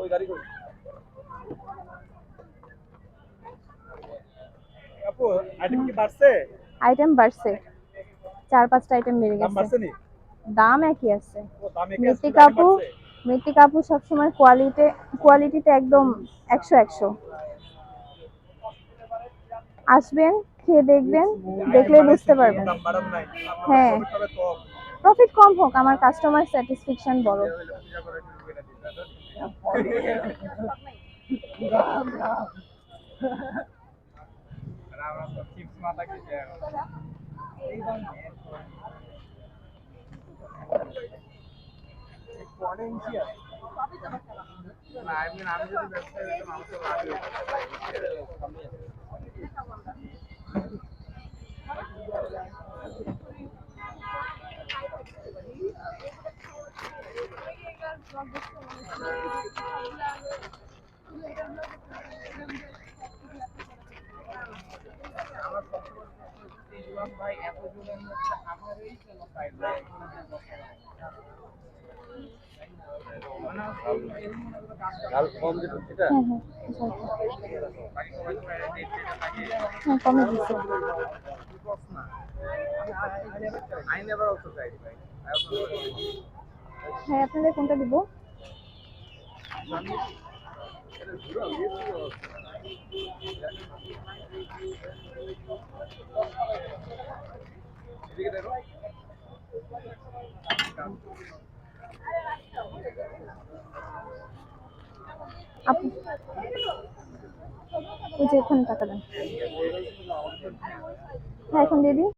ওই গাড়ি কই আপু আইটেম কি বাড়ছে? আইটেম বাড়ছে, 4-5টা আইটেম বেড়ে দাম গেছে। বাড়ছে নি? দাম একই আছে। ও দাম একই আছে, মৃত্তিকা আইটেম আপু, বাড়ছে। মৃত্তিকা আপু সবসময় কোয়ালিটিতে একদম 100-100। আসবেন, খেয়ে দেখবেন, আইটেম দেখলেই বাড়াইছে বুঝতে কি পারবেন। দাম বাড়ান নাই? আপনাদের হ্যাঁ, প্রফিট হবে কম। প্রফিট কম হোক, আমার কাস্টমার স্যাটিসফ্যাকশন বড়। পূজা করে শুরু করে দিন আর আমরা তো চিপস মাথা খেতে এখন পটেনশিয়াল না আমি যদি ব্যবসায় যেতাম আমার তো লাভই আমার সবসময় ভাই এত জনের মধ্যে আমারই কেন সাইড ঝাল কম যেটা সেটা হ্যাঁ হ্যাঁ, বাকি সবাই তো রেট যেটা থাকে হ্যাঁ কমে দিচ্ছে। না I never also tried ভাই I also never হ্যাঁ, আপনাদের কোনটা দিব? এটা ঘুরা গিয়েছিল এদিকে দেখো আপু, ওই যে ওখানে টাকা দেন। হ্যাঁ, এখন দিয়ে দিন।